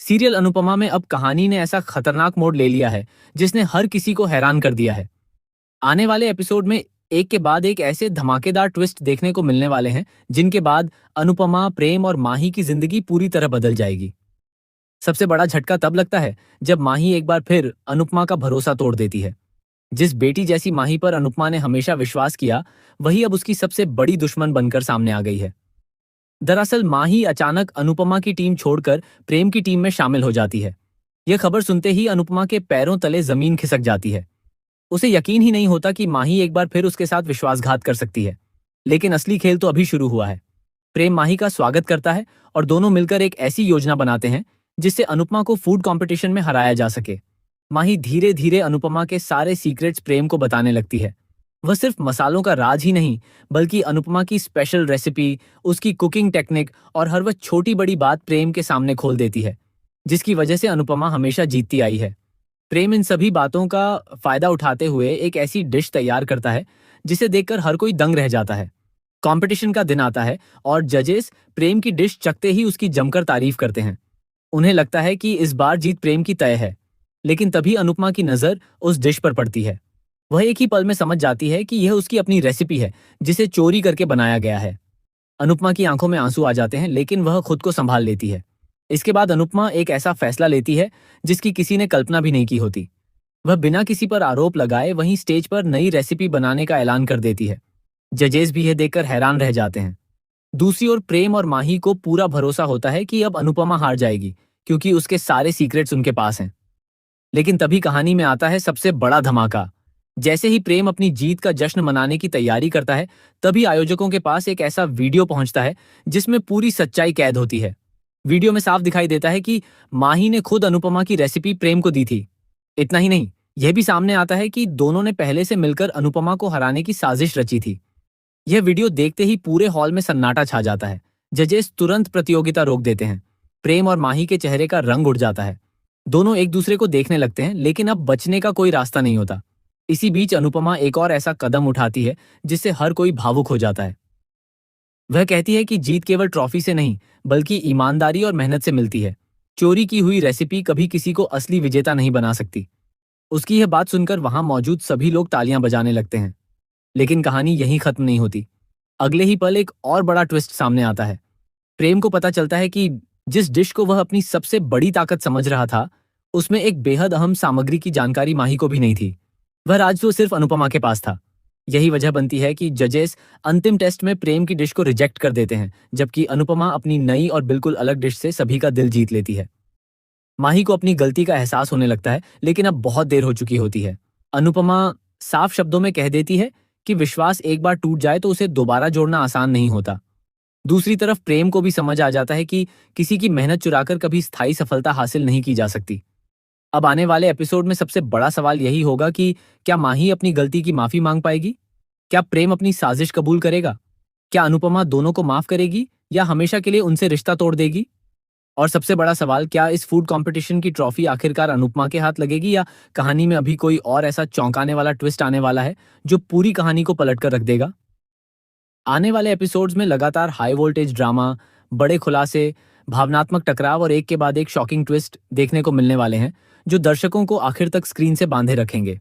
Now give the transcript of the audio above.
Serial Anupama में अब कहानी ने ऐसा खतरनाक मोड़ ले लिया है जिसने हर किसी को हैरान कर दिया है। आने वाले एपिसोड में एक के बाद एक ऐसे धमाकेदार ट्विस्ट देखने को मिलने वाले हैं जिनके बाद अनुपमा, प्रेम और माही की जिंदगी पूरी तरह बदल जाएगी। सबसे बड़ा झटका तब लगता है जब माही एक बार फिर अनुपमा का भरोसा तोड़ देती है। जिस बेटी जैसी माही पर अनुपमा ने हमेशा विश्वास किया, वही अब उसकी सबसे बड़ी दुश्मन बनकर सामने आ गई है। दरअसल माही अचानक अनुपमा की टीम छोड़कर प्रेम की टीम में शामिल हो जाती है। यह खबर सुनते ही अनुपमा के पैरों तले जमीन खिसक जाती है। उसे यकीन ही नहीं होता कि माही एक बार फिर उसके साथ विश्वासघात कर सकती है। लेकिन असली खेल तो अभी शुरू हुआ है। प्रेम माही का स्वागत करता है और दोनों मिलकर एक ऐसी योजना बनाते हैं जिससे अनुपमा को फूड कंपटीशन में हराया जा सके। माही धीरे धीरे अनुपमा के सारे सीक्रेट्स प्रेम को बताने लगती है। वह सिर्फ मसालों का राज ही नहीं, बल्कि अनुपमा की स्पेशल रेसिपी, उसकी कुकिंग टेक्निक और हर वह छोटी बड़ी बात प्रेम के सामने खोल देती है, जिसकी वजह से अनुपमा हमेशा जीतती आई है। प्रेम इन सभी बातों का फायदा उठाते हुए एक ऐसी डिश तैयार करता है जिसे देखकर हर कोई दंग रह जाता है। कंपटीशन का दिन आता है और जजेस प्रेम की डिश चखते ही उसकी जमकर तारीफ करते हैं। उन्हें लगता है कि इस बार जीत प्रेम की तय है। लेकिन तभी अनुपमा की नजर उस डिश पर पड़ती है। वह एक ही पल में समझ जाती है कि यह उसकी अपनी रेसिपी है जिसे चोरी करके बनाया गया है। अनुपमा की आंखों में आंसू आ जाते हैं, लेकिन वह खुद को संभाल लेती है। इसके बाद अनुपमा एक ऐसा फैसला लेती है जिसकी किसी ने कल्पना भी नहीं की होती। वह बिना किसी पर आरोप लगाए वहीं स्टेज पर नई रेसिपी बनाने का ऐलान कर देती है। जजेस भी यह देखकर हैरान रह जाते हैं। दूसरी ओर प्रेम और माही को पूरा भरोसा होता है कि अब अनुपमा हार जाएगी, क्योंकि उसके सारे सीक्रेट्स उनके पास हैं। लेकिन तभी कहानी में आता है सबसे बड़ा धमाका। जैसे ही प्रेम अपनी जीत का जश्न मनाने की तैयारी करता है, तभी आयोजकों के पास एक ऐसा वीडियो पहुंचता है जिसमें पूरी सच्चाई कैद होती है। वीडियो में साफ दिखाई देता है कि माही ने खुद अनुपमा की रेसिपी प्रेम को दी थी। इतना ही नहीं, यह भी सामने आता है कि दोनों ने पहले से मिलकर अनुपमा को हराने की साजिश रची थी। यह वीडियो देखते ही पूरे हॉल में सन्नाटा छा जाता है। जजेस तुरंत प्रतियोगिता रोक देते हैं। प्रेम और माही के चेहरे का रंग उड़ जाता है। दोनों एक दूसरे को देखने लगते हैं, लेकिन अब बचने का कोई रास्ता नहीं होता। इसी बीच अनुपमा एक और ऐसा कदम उठाती है जिससे हर कोई भावुक हो जाता है। वह कहती है कि जीत केवल ट्रॉफी से नहीं, बल्कि ईमानदारी और मेहनत से मिलती है। चोरी की हुई रेसिपी कभी किसी को असली विजेता नहीं बना सकती। उसकी यह बात सुनकर वहां मौजूद सभी लोग तालियां बजाने लगते हैं। लेकिन कहानी यहीं खत्म नहीं होती। अगले ही पल एक और बड़ा ट्विस्ट सामने आता है। प्रेम को पता चलता है कि जिस डिश को वह अपनी सबसे बड़ी ताकत समझ रहा था, उसमें एक बेहद अहम सामग्री की जानकारी माही को भी नहीं थी। वह राज तो सिर्फ अनुपमा के पास था। यही वजह बनती है कि जजेस अंतिम टेस्ट में प्रेम की डिश को रिजेक्ट कर देते हैं, जबकि अनुपमा अपनी नई और बिल्कुल अलग डिश से सभी का दिल जीत लेती है। माही को अपनी गलती का एहसास होने लगता है, लेकिन अब बहुत देर हो चुकी होती है। अनुपमा साफ शब्दों में कह देती है कि विश्वास एक बार टूट जाए तो उसे दोबारा जोड़ना आसान नहीं होता। दूसरी तरफ प्रेम को भी समझ आ जाता है कि किसी की मेहनत चुराकर कभी स्थायी सफलता हासिल नहीं की जा सकती। अब आने वाले एपिसोड में सबसे बड़ा सवाल यही होगा कि क्या माही अपनी गलती की माफी मांग पाएगी? क्या प्रेम अपनी साजिश कबूल करेगा? क्या अनुपमा दोनों को माफ करेगी या हमेशा के लिए उनसे रिश्ता तोड़ देगी? और सबसे बड़ा सवाल, क्या इस फूड कंपटीशन की ट्रॉफी आखिरकार अनुपमा के हाथ लगेगी या कहानी में अभी कोई और ऐसा चौंकाने वाला ट्विस्ट आने वाला है जो पूरी कहानी को पलट कर रख देगा? आने वाले एपिसोड्स में लगातार हाई वोल्टेज ड्रामा, बड़े खुलासे, भावनात्मक टकराव और एक के बाद एक शॉकिंग ट्विस्ट देखने को मिलने वाले हैं, जो दर्शकों को आखिर तक स्क्रीन से बांधे रखेंगे।